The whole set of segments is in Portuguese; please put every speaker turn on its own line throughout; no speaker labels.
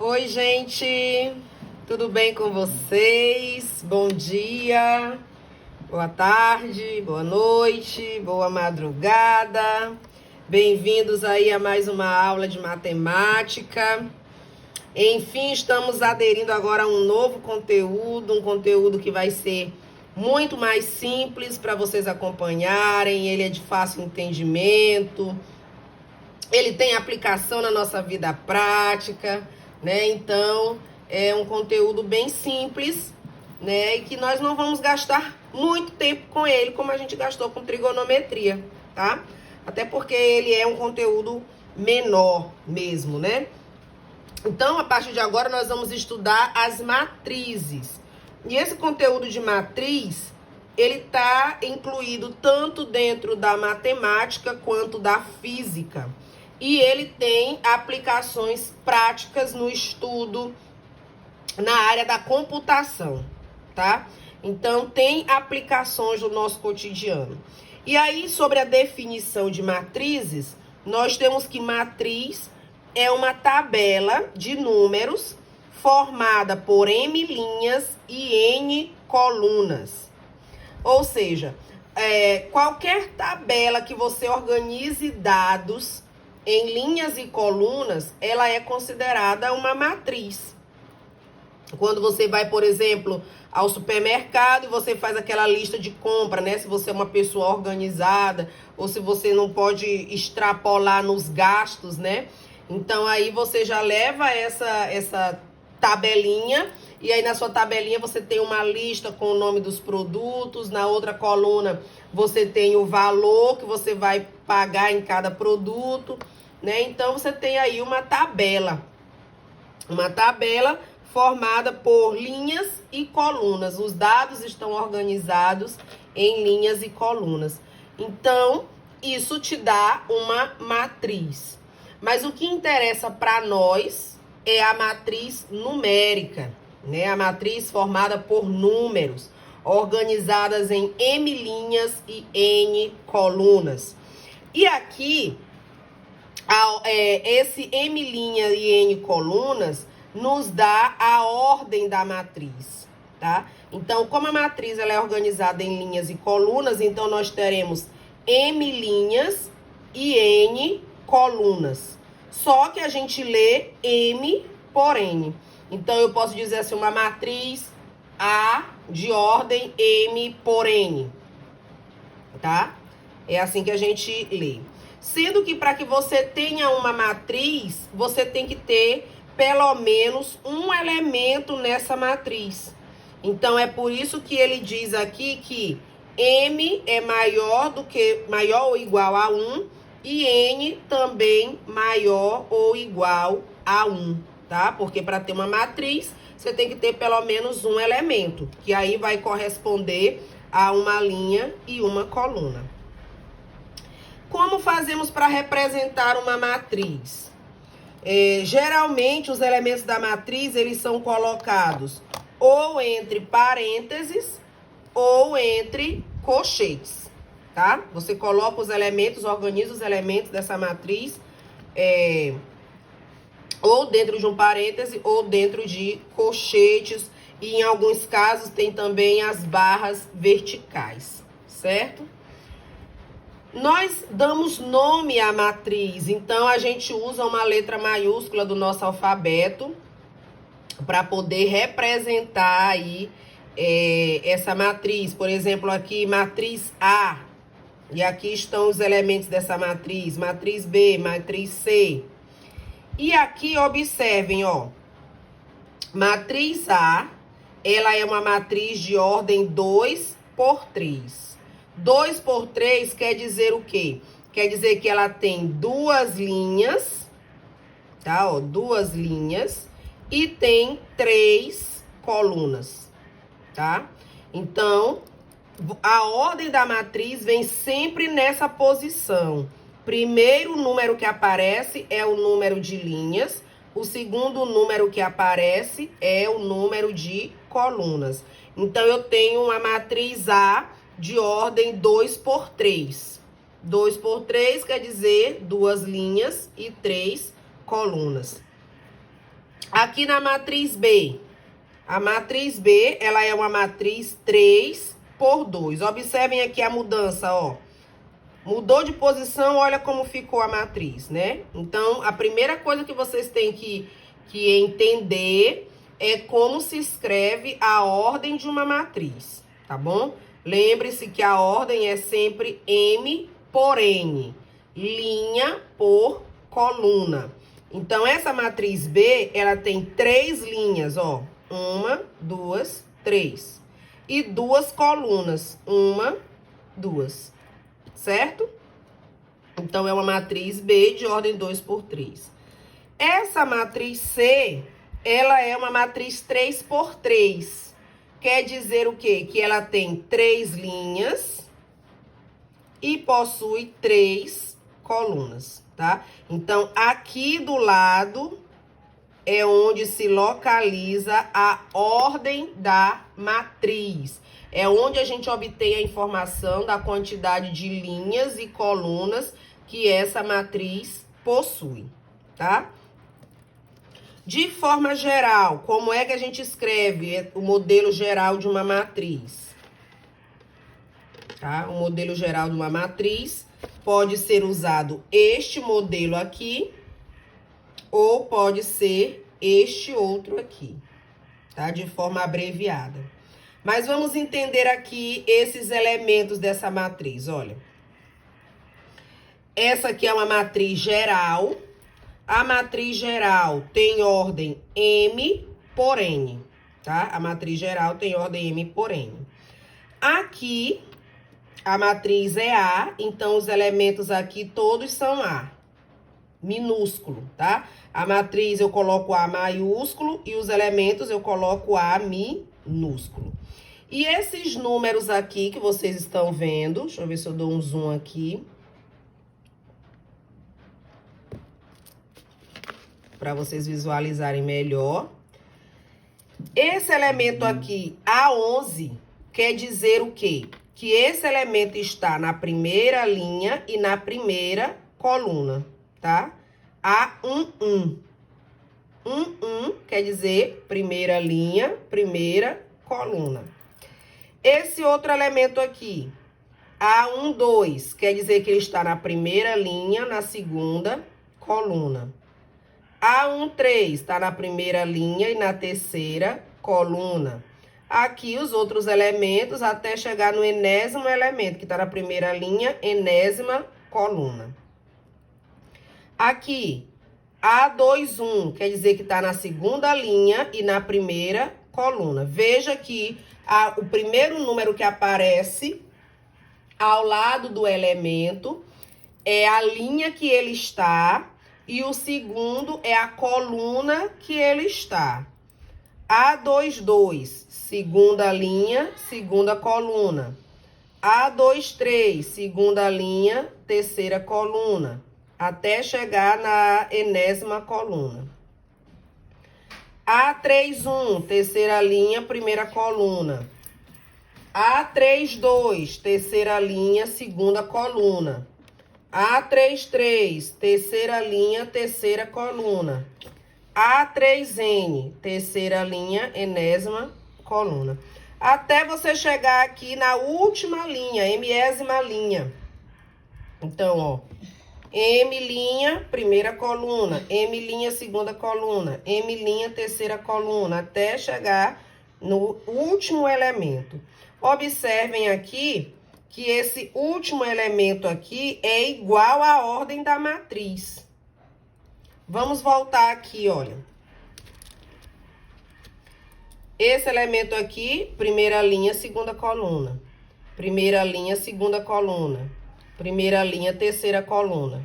Oi, gente, tudo bem com vocês? Bom dia, boa tarde, boa noite, boa madrugada. Bem-vindos aí a mais uma aula de matemática. Enfim, estamos aderindo agora a um novo conteúdo, um conteúdo que vai ser muito mais simples para vocês acompanharem. Ele é de fácil entendimento, ele tem aplicação na nossa vida prática, né? Então, é um conteúdo bem simples, né? E que nós não vamos gastar muito tempo com ele, como a gente gastou com trigonometria, tá? Até porque ele é um conteúdo menor mesmo, né? Então, a partir de agora, nós vamos estudar as matrizes. E esse conteúdo de matriz, ele está incluído tanto dentro da matemática quanto da física. E ele tem aplicações práticas no estudo na área da computação, tá? Então, tem aplicações no nosso cotidiano. E aí, sobre a definição de matrizes, nós temos que matriz é uma tabela de números formada por M linhas e N colunas. Ou seja, qualquer tabela que você organize dados em linhas e colunas, ela é considerada uma matriz. Quando você vai, por exemplo, ao supermercado e você faz aquela lista de compra, né? Se você é uma pessoa organizada ou se você não pode extrapolar nos gastos, né? Então, aí você já leva essa tabelinha e aí na sua tabelinha você tem uma lista com o nome dos produtos, na outra coluna você tem o valor que você vai pagar em cada produto, né? Então, você tem aí uma tabela formada por linhas e colunas. Os dados estão organizados em linhas e colunas. Então, isso te dá uma matriz. Mas o que interessa para nós é a matriz numérica, né? A matriz formada por números, organizadas em M linhas e N colunas. E aqui, esse M linha e N colunas nos dá a ordem da matriz, tá? Então, como a matriz ela é organizada em linhas e colunas, então nós teremos M linhas e N colunas. Só que a gente lê M por N. Então, eu posso dizer assim, uma matriz A de ordem M por N, tá? É assim que a gente lê. Sendo que para que você tenha uma matriz, você tem que ter pelo menos um elemento nessa matriz. Então, é por isso que ele diz aqui que M é maior ou igual a 1 e N também maior ou igual a 1, tá? Porque para ter uma matriz, você tem que ter pelo menos um elemento, que aí vai corresponder a uma linha e uma coluna. Como fazemos para representar uma matriz? Geralmente, os elementos da matriz, eles são colocados ou entre parênteses ou entre colchetes, tá? Você coloca os elementos, organiza os elementos dessa matriz, ou dentro de um parêntese ou dentro de colchetes, e em alguns casos tem também as barras verticais, certo? Nós damos nome à matriz, então a gente usa uma letra maiúscula do nosso alfabeto para poder representar aí essa matriz. Por exemplo, aqui matriz A, e aqui estão os elementos dessa matriz, matriz B, matriz C. E aqui observem, ó, matriz A, ela é uma matriz de ordem 2 por 3. 2 por 3 quer dizer o quê? Quer dizer que ela tem duas linhas, tá? Ó, duas linhas e tem 3 colunas, tá? Então, a ordem da matriz vem sempre nessa posição. Primeiro número que aparece é o número de linhas, o segundo número que aparece é o número de colunas. Então, eu tenho uma matriz A de ordem 2 por 3. 2 por 3 quer dizer duas linhas e 3 colunas. Aqui na matriz B, a matriz B, ela é uma matriz 3 por 2. Observem aqui a mudança, ó. Mudou de posição, olha como ficou a matriz, né? Então, a primeira coisa que vocês têm que entender é como se escreve a ordem de uma matriz, tá bom? Lembre-se que a ordem é sempre M por N, linha por coluna. Então, essa matriz B, ela tem 3 linhas, ó. 1, 2, 3. E 2 colunas. 1, 2. Certo? Então, é uma matriz B de ordem 2 por 3. Essa matriz C, ela é uma matriz 3 por 3. Quer dizer o quê? Que ela tem 3 linhas e possui 3 colunas, tá? Então, aqui do lado é onde se localiza a ordem da matriz. É onde a gente obtém a informação da quantidade de linhas e colunas que essa matriz possui, tá? De forma geral, como é que a gente escreve o modelo geral de uma matriz? Tá? O modelo geral de uma matriz pode ser usado este modelo aqui, ou pode ser este outro aqui, tá? De forma abreviada. Mas vamos entender aqui esses elementos dessa matriz, olha. Essa aqui é uma matriz geral. A matriz geral tem ordem M por N, tá? A matriz geral tem ordem M por N. Aqui, a matriz é A, então os elementos aqui todos são A, minúsculo, tá? A matriz eu coloco A maiúsculo e os elementos eu coloco A minúsculo. E esses números aqui que vocês estão vendo, deixa eu ver se eu dou um zoom aqui. Para vocês visualizarem melhor. Esse elemento aqui, A11, quer dizer o quê? Que esse elemento está na primeira linha e na primeira coluna, tá? A11. 11 quer dizer primeira linha, primeira coluna. Esse outro elemento aqui, A12, quer dizer que ele está na primeira linha, na segunda coluna. A13 está na primeira linha e na terceira coluna. Aqui os outros elementos até chegar no enésimo elemento, que está na primeira linha, enésima coluna. Aqui, A21, quer dizer que está na segunda linha e na primeira coluna. Veja que o primeiro número que aparece ao lado do elemento é a linha que ele está e o segundo é a coluna que ele está. A22, segunda linha, segunda coluna. A23, segunda linha, terceira coluna, até chegar na enésima coluna. A31, terceira linha, primeira coluna. A32, terceira linha, segunda coluna. A33, terceira linha, terceira coluna. A3N, terceira linha, enésima coluna. Até você chegar aqui na última linha, mésima linha. Então, ó, M', primeira coluna, M', segunda coluna, M', terceira coluna, até chegar no último elemento. Observem aqui que esse último elemento aqui é igual à ordem da matriz. Vamos voltar aqui, olha. Esse elemento aqui, primeira linha, segunda coluna. Primeira linha, segunda coluna. Primeira linha, terceira coluna.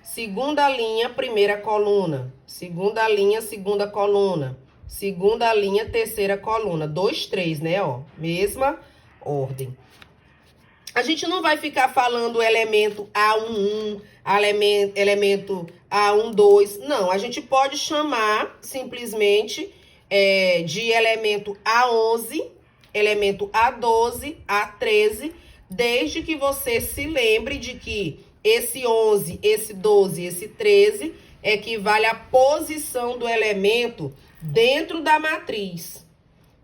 Segunda linha, primeira coluna. Segunda linha, segunda coluna. Segunda linha, terceira coluna. 2, 3, né, ó? Mesma ordem. A gente não vai ficar falando elemento A11, elemento A12. Não, a gente pode chamar simplesmente de elemento A11, elemento A12, A13, desde que você se lembre de que esse 11, esse 12, esse 13 equivale à posição do elemento dentro da matriz.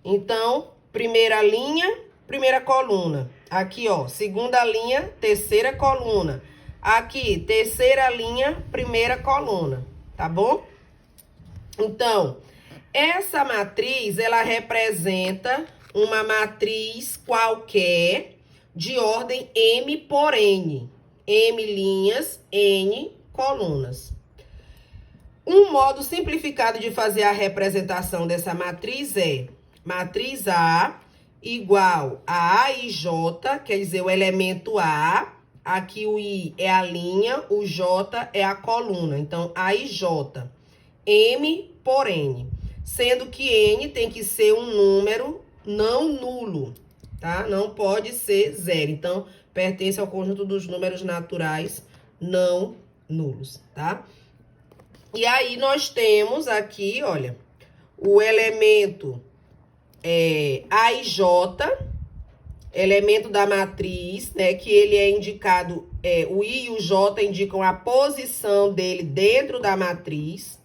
Então, primeira linha, primeira coluna. Aqui, ó, segunda linha, terceira coluna. Aqui, terceira linha, primeira coluna, tá bom? Então, essa matriz, ela representa uma matriz qualquer de ordem M por N. M linhas, N colunas. Um modo simplificado de fazer a representação dessa matriz é matriz A igual a I, J, quer dizer, o elemento A. Aqui o I é a linha, o J é a coluna. Então, A e J, M por N. Sendo que N tem que ser um número não nulo, tá? Não pode ser zero. Então, pertence ao conjunto dos números naturais não nulos, tá? E aí, nós temos aqui, olha, o elemento A e J, elemento da matriz, né? Que ele é indicado, o I e o J indicam a posição dele dentro da matriz.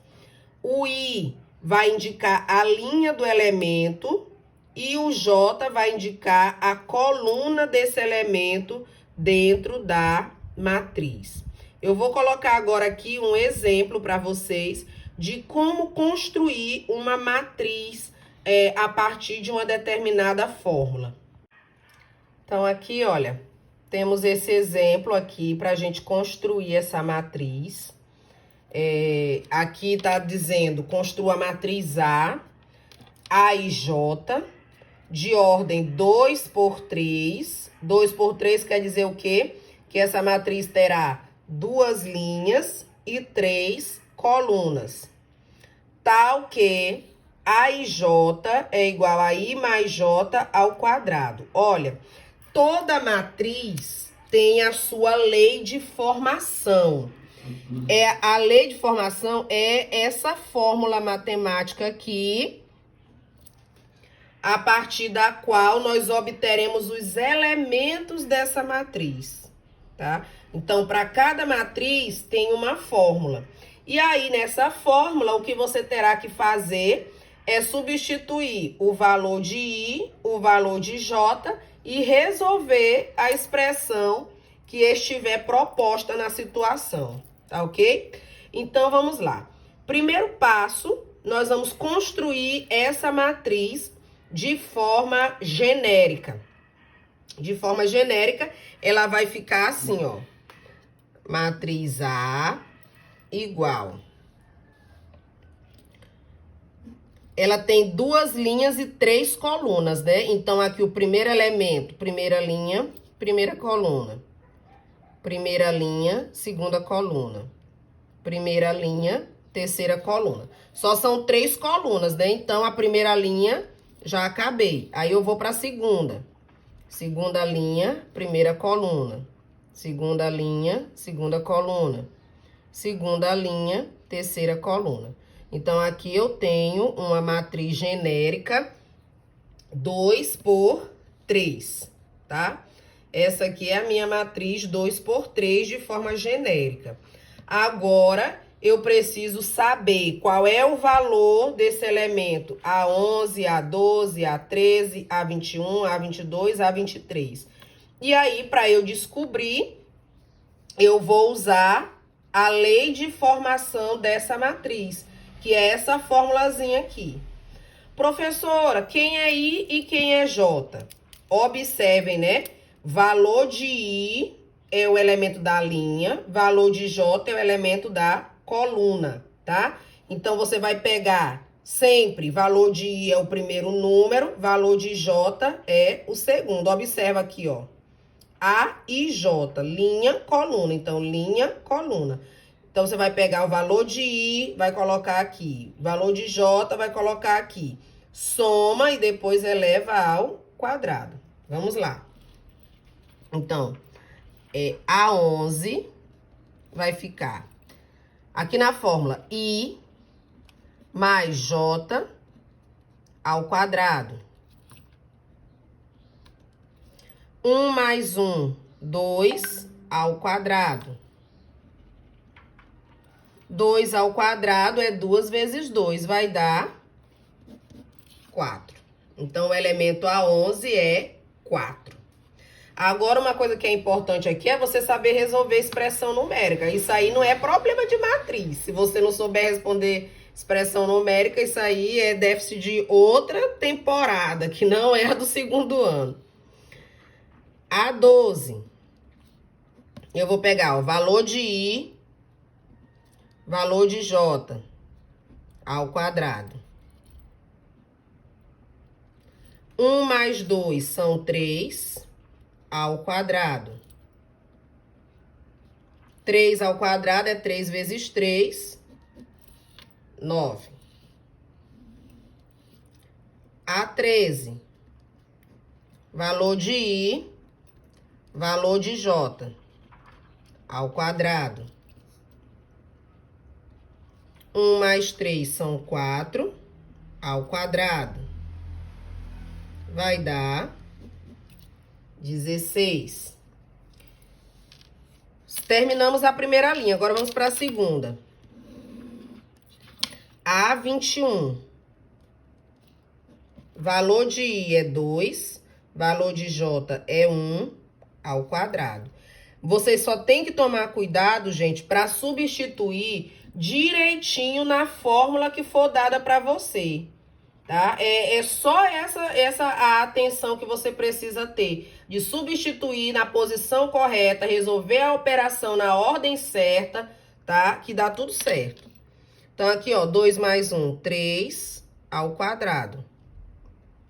O I vai indicar a linha do elemento e o J vai indicar a coluna desse elemento dentro da matriz. Eu vou colocar agora aqui um exemplo para vocês de como construir uma matriz a partir de uma determinada fórmula. Então, aqui, olha, temos esse exemplo aqui para a gente construir essa matriz. Aqui tá dizendo, construa a matriz A e J, de ordem 2 por 3. 2 por 3 quer dizer o quê? Que essa matriz terá 2 linhas e 3 colunas. Tal que A e J é igual a I mais J ao quadrado. Olha, toda matriz tem a sua lei de formação. A lei de formação é essa fórmula matemática aqui, a partir da qual nós obteremos os elementos dessa matriz, tá? Então, para cada matriz tem uma fórmula. E aí, nessa fórmula, o que você terá que fazer é substituir o valor de I, o valor de J e resolver a expressão que estiver proposta na situação. Tá ok? Então, vamos lá. Primeiro passo, nós vamos construir essa matriz de forma genérica. De forma genérica, ela vai ficar assim, ó. Matriz A igual. Ela tem 2 linhas e 3 colunas, né? Então, aqui o primeiro elemento, primeira linha, primeira coluna. Primeira linha, segunda coluna. Primeira linha, terceira coluna. Só são 3 colunas, né? Então, a primeira linha já acabei. Aí, eu vou para a segunda. Segunda linha, primeira coluna. Segunda linha, segunda coluna. Segunda linha, terceira coluna. Então, aqui eu tenho uma matriz genérica 2 por 3, tá? Essa aqui é a minha matriz 2 por 3 de forma genérica. Agora, eu preciso saber qual é o valor desse elemento A11, A12, A13, A21, A22, A23. E aí, para eu descobrir, eu vou usar a lei de formação dessa matriz, que é essa formulazinha aqui. Professora, quem é I e quem é J? Observem, né? Valor de I é o elemento da linha, valor de J é o elemento da coluna, tá? Então, você vai pegar sempre, valor de I é o primeiro número, valor de J é o segundo. Observa aqui, ó. A e J, linha, coluna. Então, linha, coluna. Então, você vai pegar o valor de I, vai colocar aqui. Valor de J, vai colocar aqui. Soma e depois eleva ao quadrado. Vamos lá. Então, A11 vai ficar aqui na fórmula I mais J ao quadrado. 1 mais 1, 2 ao quadrado. 2 ao quadrado é 2 vezes 2, vai dar 4. Então, o elemento A11 é 4. Agora, uma coisa que é importante aqui é você saber resolver expressão numérica. Isso aí não é problema de matriz. Se você não souber responder expressão numérica, isso aí é déficit de outra temporada, que não é a do segundo ano. A12. Eu vou pegar o valor de I, valor de J ao quadrado. 1 mais 2 são 3 ao quadrado. 3 ao quadrado é 3 vezes 3, 9. A13. Valor de I, valor de J ao quadrado. 1 mais 3 são 4 ao quadrado. Vai dar 16. Terminamos a primeira linha, agora vamos para a segunda. A21. Valor de I é 2, valor de J é 1 ao quadrado. Vocês só tem que tomar cuidado, gente, para substituir direitinho na fórmula que for dada para você, tá? É só essa a atenção que você precisa ter, de substituir na posição correta, resolver a operação na ordem certa, tá? Que dá tudo certo. Então, aqui, ó, 2 mais 1, 3 ao quadrado.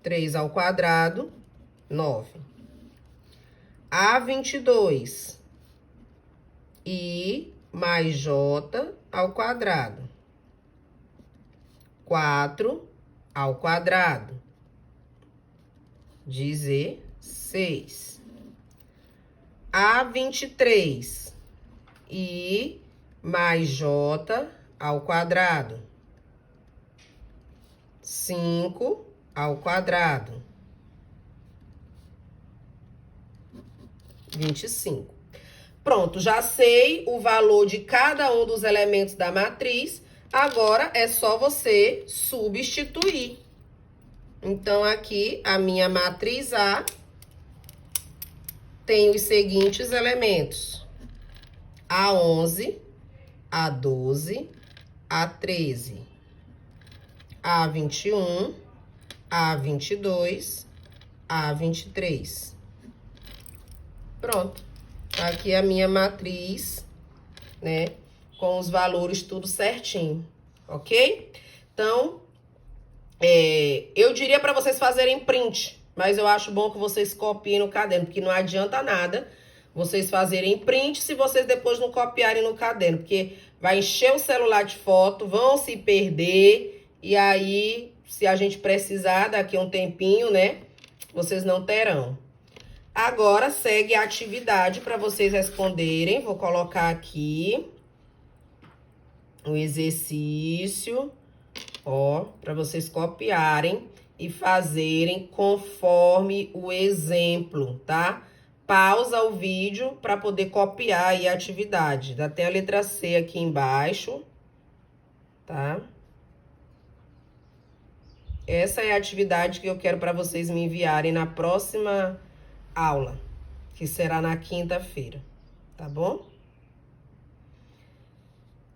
3 ao quadrado, 9. A22. I mais J ao quadrado. 4 ao quadrado. 16. A23. I mais J ao quadrado. 5 ao quadrado. 25. Pronto, já sei o valor de cada um dos elementos da matriz. Agora, é só você substituir. Então, aqui, a minha matriz A tem os seguintes elementos. A11, A12, A13, A21, A22, A23. Pronto. Tá aqui a minha matriz, né? Com os valores tudo certinho, ok? Então, eu diria para vocês fazerem print, mas eu acho bom que vocês copiem no caderno, porque não adianta nada vocês fazerem print se vocês depois não copiarem no caderno, porque vai encher o celular de foto, vão se perder, e aí, se a gente precisar daqui a um tempinho, né, vocês não terão. Agora, segue a atividade para vocês responderem. Vou colocar aqui o exercício, ó, para vocês copiarem e fazerem conforme o exemplo, tá? Pausa o vídeo para poder copiar aí a atividade. Dá até a letra C aqui embaixo, tá? Essa é a atividade que eu quero para vocês me enviarem na próxima aula, que será na quinta-feira, tá bom?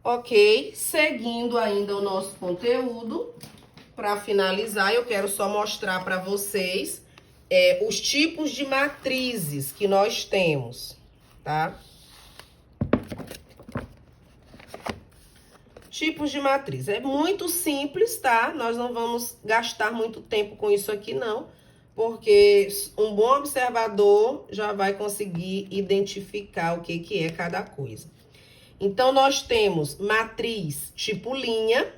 Ok, seguindo ainda o nosso conteúdo, para finalizar, eu quero só mostrar para vocês os tipos de matrizes que nós temos, tá? Tipos de matriz. É muito simples, tá? Nós não vamos gastar muito tempo com isso aqui, não. Porque um bom observador já vai conseguir identificar o que é cada coisa. Então, nós temos matriz tipo linha.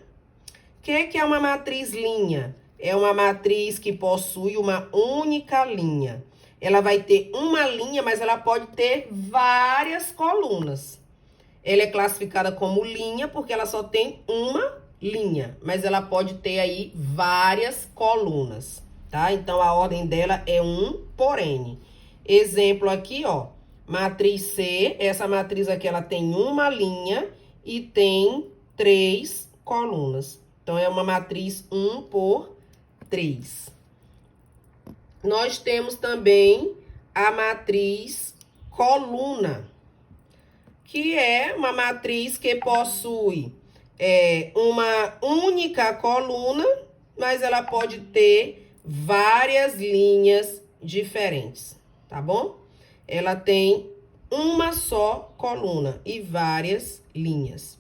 O que é uma matriz linha? É uma matriz que possui uma única linha. Ela vai ter uma linha, mas ela pode ter várias colunas. Ela é classificada como linha porque ela só tem uma linha, mas ela pode ter aí várias colunas, tá? Então, a ordem dela é 1 por N. Exemplo aqui, ó, matriz C, essa matriz aqui, ela tem uma linha e tem 3 colunas. Então, é uma matriz 1 por 3. Nós temos também a matriz coluna, que é uma matriz que possui uma única coluna, mas ela pode ter várias linhas diferentes, tá bom? Ela tem uma só coluna e várias linhas.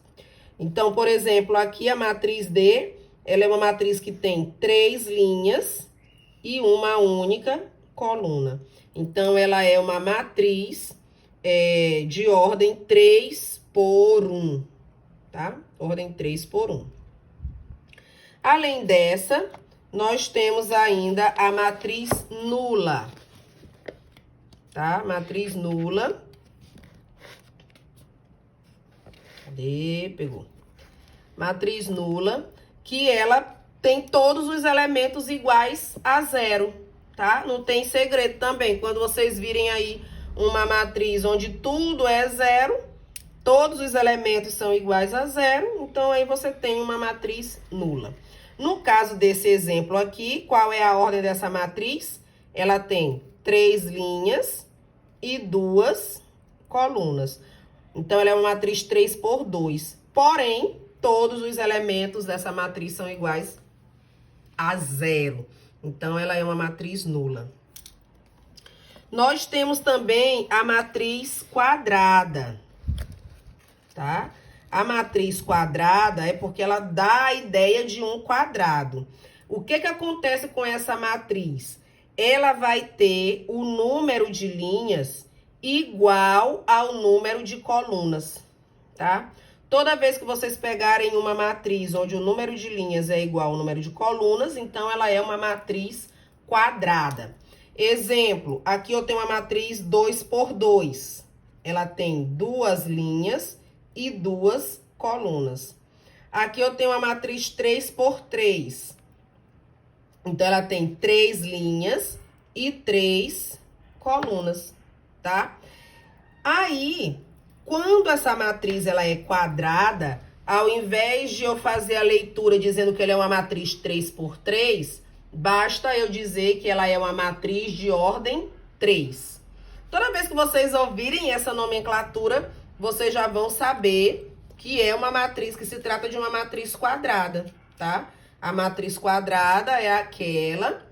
Então, por exemplo, aqui a matriz D, ela é uma matriz que tem 3 linhas e uma única coluna. Então, ela é uma matriz de ordem 3 por 1, tá? Ordem 3 por 1. Além dessa, nós temos ainda a matriz nula, tá? Matriz nula. Cadê? Pegou. Matriz nula, que ela tem todos os elementos iguais a 0, tá? Não tem segredo também. Quando vocês virem aí uma matriz onde tudo é 0, todos os elementos são iguais a 0, então aí você tem uma matriz nula. No caso desse exemplo aqui, qual é a ordem dessa matriz? Ela tem 3 linhas e 2 colunas. Então, ela é uma matriz 3 por 2. Porém, todos os elementos dessa matriz são iguais a 0. Então, ela é uma matriz nula. Nós temos também a matriz quadrada, tá? A matriz quadrada é porque ela dá a ideia de um quadrado. O que acontece com essa matriz? Ela vai ter o número de linhas igual ao número de colunas, tá? Toda vez que vocês pegarem uma matriz onde o número de linhas é igual ao número de colunas, então ela é uma matriz quadrada. Exemplo, aqui eu tenho uma matriz 2 por 2. Ela tem 2 linhas e 2 colunas. Aqui eu tenho uma matriz 3 por 3. Então, ela tem 3 linhas e 3 colunas, tá? Aí, quando essa matriz ela é quadrada, ao invés de eu fazer a leitura dizendo que ela é uma matriz 3 por 3, basta eu dizer que ela é uma matriz de ordem 3. Toda vez que vocês ouvirem essa nomenclatura, vocês já vão saber que é uma matriz, que se trata de uma matriz quadrada, tá? A matriz quadrada é aquela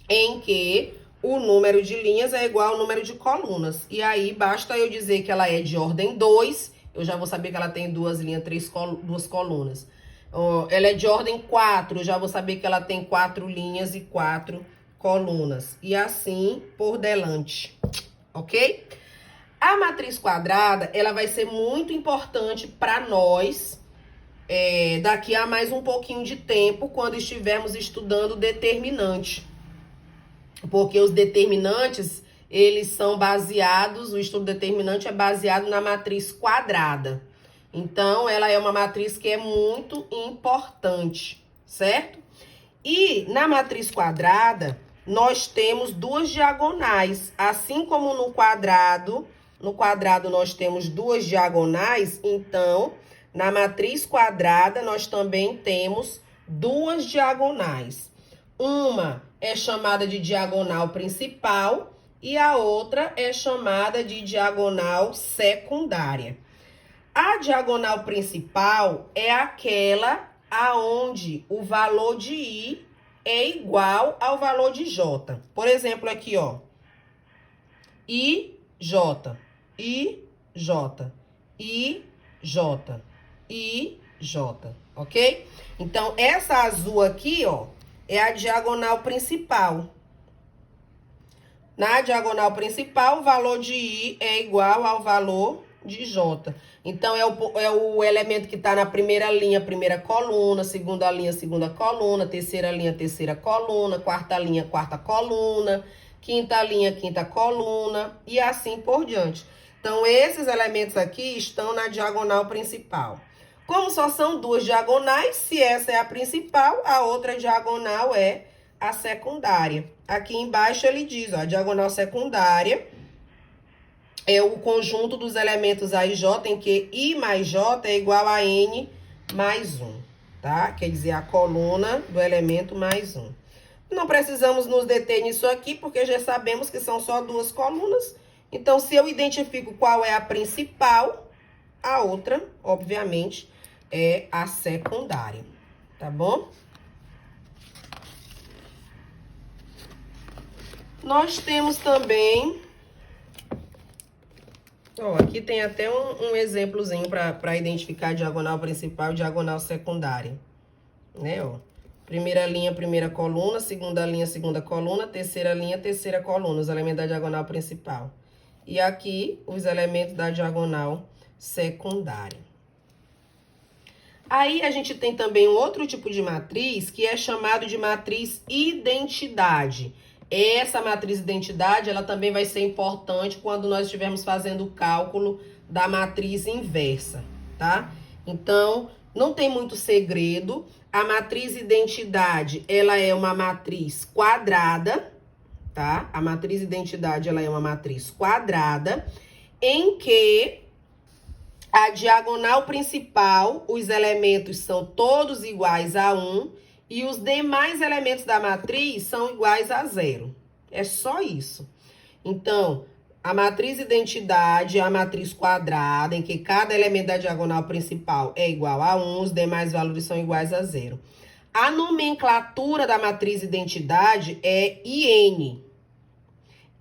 em que o número de linhas é igual ao número de colunas. E aí, basta eu dizer que ela é de ordem 2, eu já vou saber que ela tem 2 linhas, 2 colunas. Ela é de ordem 4, eu já vou saber que ela tem 4 linhas e 4 colunas. E assim por diante, ok? A matriz quadrada, ela vai ser muito importante para nós daqui a mais um pouquinho de tempo, quando estivermos estudando determinante. Porque os determinantes, eles são baseados, o estudo determinante é baseado na matriz quadrada. Então, ela é uma matriz que é muito importante, certo? E na matriz quadrada, nós temos 2 diagonais. Assim como no quadrado nós temos 2 diagonais, então, na matriz quadrada, nós também temos 2 diagonais. Uma é chamada de diagonal principal e a outra é chamada de diagonal secundária. A diagonal principal é aquela aonde o valor de I é igual ao valor de J. Por exemplo, aqui, ó. I, J, I, J, I, J, I, J, ok? Então, essa azul aqui, ó, é a diagonal principal. Na diagonal principal, o valor de I é igual ao valor de J. Então, é o elemento que está na primeira linha, primeira coluna, segunda linha, segunda coluna, terceira linha, terceira coluna, quarta linha, quarta coluna, quinta linha, quinta coluna e assim por diante. Então, esses elementos aqui estão na diagonal principal. Como só são 2 diagonais, se essa é a principal, a outra diagonal é a secundária. Aqui embaixo ele diz, ó, a diagonal secundária é o conjunto dos elementos A e J, em que I mais J é igual a N mais 1, tá? Quer dizer, a coluna do elemento mais 1. Não precisamos nos deter nisso aqui, porque já sabemos que são só 2 colunas. Então, se eu identifico qual é a principal, a outra, obviamente, é a secundária, tá bom? Nós temos também... Ó, aqui tem até um exemplozinho para identificar a diagonal principal e diagonal secundária, né, ó. Primeira linha, primeira coluna, segunda linha, segunda coluna, terceira linha, terceira coluna, os elementos da diagonal principal. E aqui, os elementos da diagonal secundária. Aí, a gente tem também um outro tipo de matriz, que é chamado de matriz identidade. Essa matriz identidade, ela também vai ser importante quando nós estivermos fazendo o cálculo da matriz inversa, tá? Então, não tem muito segredo. A matriz identidade, ela é uma matriz quadrada, tá? A matriz identidade, ela é uma matriz quadrada, em que a diagonal principal, os elementos são todos iguais a 1 e os demais elementos da matriz são iguais a 0. É só isso. Então, a matriz identidade é a matriz quadrada, em que cada elemento da diagonal principal é igual a 1, os demais valores são iguais a 0. A nomenclatura da matriz identidade é IN.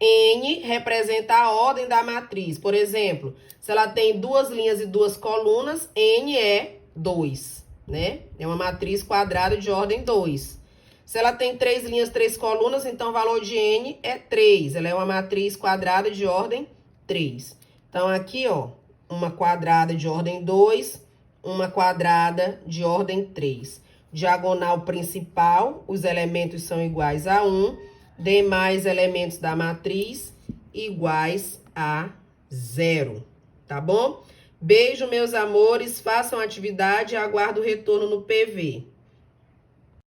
N representa a ordem da matriz. Por exemplo, se ela tem 2 linhas e 2 colunas, N é 2, né? É uma matriz quadrada de ordem 2. Se ela tem 3 linhas, 3 colunas, então o valor de N é 3. Ela é uma matriz quadrada de ordem 3. Então, aqui, ó, uma quadrada de ordem 2, uma quadrada de ordem 3. Diagonal principal, os elementos são iguais a 1. Demais elementos da matriz iguais a 0, tá bom? Beijo, meus amores, façam atividade e aguardo o retorno no PV.